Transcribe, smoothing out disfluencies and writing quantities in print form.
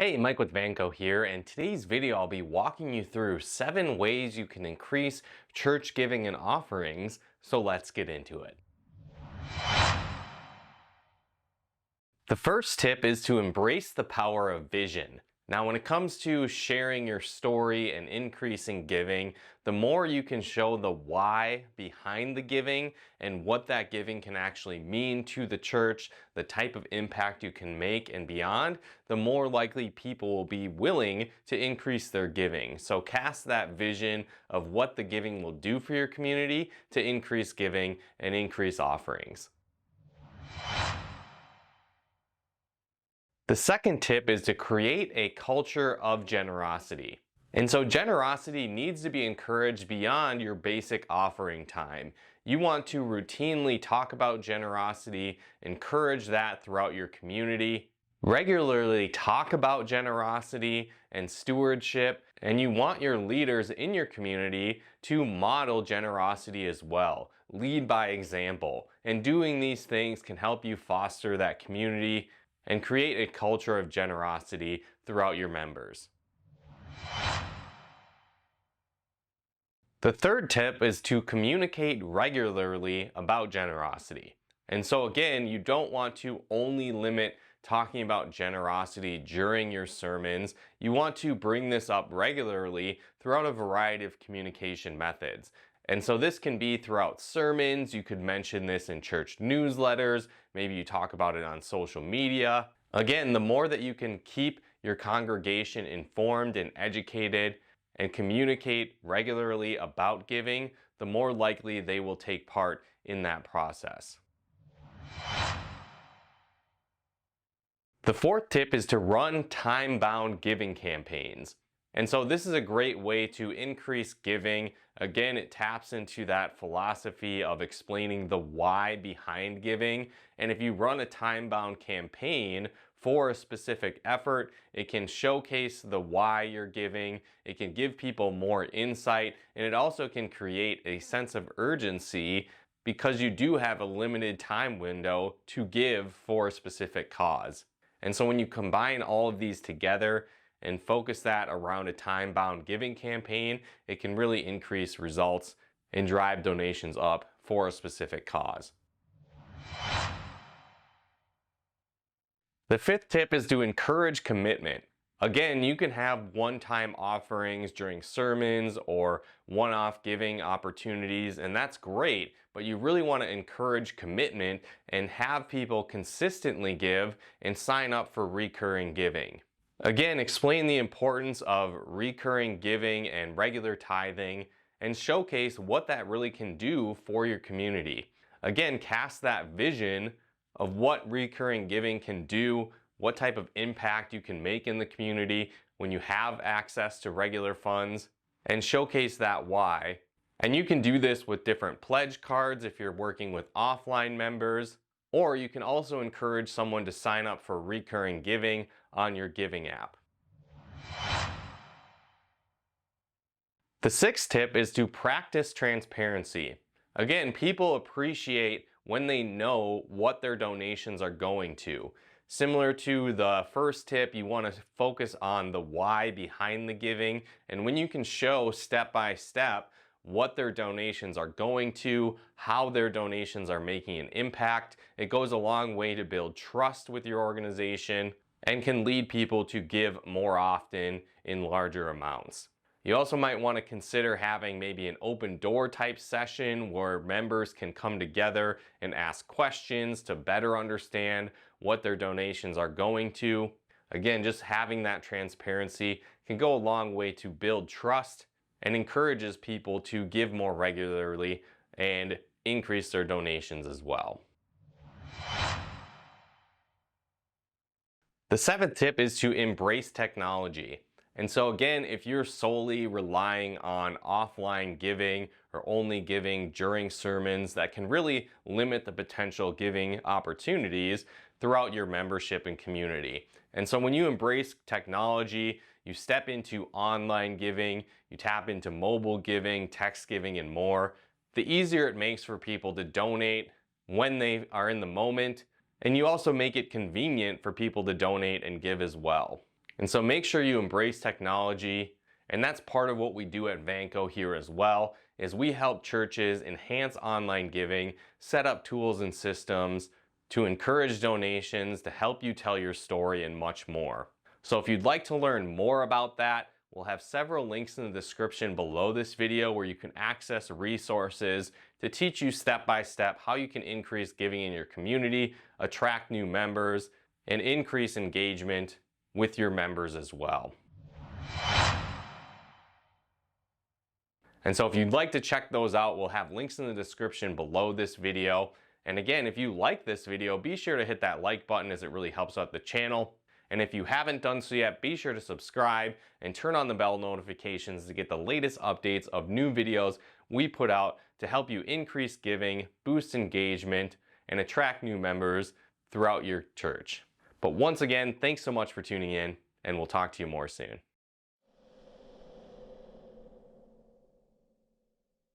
Hey, Mike with Vanco here, and today's video I'll be walking you through 7 ways you can increase church giving and offerings, so let's get into it. The first tip is to embrace the power of vision. Now, when it comes to sharing your story and increasing giving, the more you can show the why behind the giving and what that giving can actually mean to the church, the type of impact you can make and beyond, the more likely people will be willing to increase their giving. So cast that vision of what the giving will do for your community to increase giving and increase offerings. The second tip is to create a culture of generosity. And so generosity needs to be encouraged beyond your basic offering time. You want to routinely talk about generosity, encourage that throughout your community, regularly talk about generosity and stewardship, and you want your leaders in your community to model generosity as well. Lead by example. And doing these things can help you foster that community and create a culture of generosity throughout your members. The third tip is to communicate regularly about generosity. And so again, you don't want to only limit talking about generosity during your sermons. You want to bring this up regularly throughout a variety of communication methods. And so this can be throughout sermons. You could mention this in church newsletters. Maybe you talk about it on social media. Again, the more that you can keep your congregation informed and educated and communicate regularly about giving, the more likely they will take part in that process. The fourth tip is to run time-bound giving campaigns. And so this is a great way to increase giving. Again, it taps into that philosophy of explaining the why behind giving. And if you run a time-bound campaign for a specific effort, it can showcase the why you're giving. It can give people more insight, and it also can create a sense of urgency because you do have a limited time window to give for a specific cause. And so when you combine all of these together and focus that around a time-bound giving campaign, it can really increase results and drive donations up for a specific cause. The fifth tip is to encourage commitment. Again, you can have one-time offerings during sermons or one-off giving opportunities, and that's great, but you really want to encourage commitment and have people consistently give and sign up for recurring giving. Again, explain the importance of recurring giving and regular tithing and showcase what that really can do for your community. Again, cast that vision of what recurring giving can do, what type of impact you can make in the community when you have access to regular funds, and showcase that why. And you can do this with different pledge cards if you're working with offline members, or you can also encourage someone to sign up for recurring giving on your giving app. The sixth tip is to practice transparency. Again, people appreciate when they know what their donations are going to. Similar to the first tip, you want to focus on the why behind the giving, and when you can show step by step what their donations are going to, how their donations are making an impact, it goes a long way to build trust with your organization and can lead people to give more often in larger amounts. You also might want to consider having maybe an open door type session where members can come together and ask questions to better understand what their donations are going to. Again, just having that transparency can go a long way to build trust and encourages people to give more regularly and increase their donations as well. The seventh tip is to embrace technology. And so again, if you're solely relying on offline giving or only giving during sermons, that can really limit the potential giving opportunities throughout your membership and community. And so when you embrace technology, you step into online giving, you tap into mobile giving, text giving, and more, the easier it makes for people to donate when they are in the moment, and you also make it convenient for people to donate and give as well. And so make sure you embrace technology. And that's part of what we do at Vanco here as well, is we help churches enhance online giving, set up tools and systems to encourage donations, to help you tell your story, and much more. So if you'd like to learn more about that, we'll have several links in the description below this video where you can access resources to teach you step by step how you can increase giving in your community, attract new members, and increase engagement with your members as well. And so if you'd like to check those out, we'll have links in the description below this video. And again, if you like this video, be sure to hit that like button as it really helps out the channel. And if you haven't done so yet, be sure to subscribe and turn on the bell notifications to get the latest updates of new videos we put out to help you increase giving, boost engagement, and attract new members throughout your church. But once again, thanks so much for tuning in, and we'll talk to you more soon.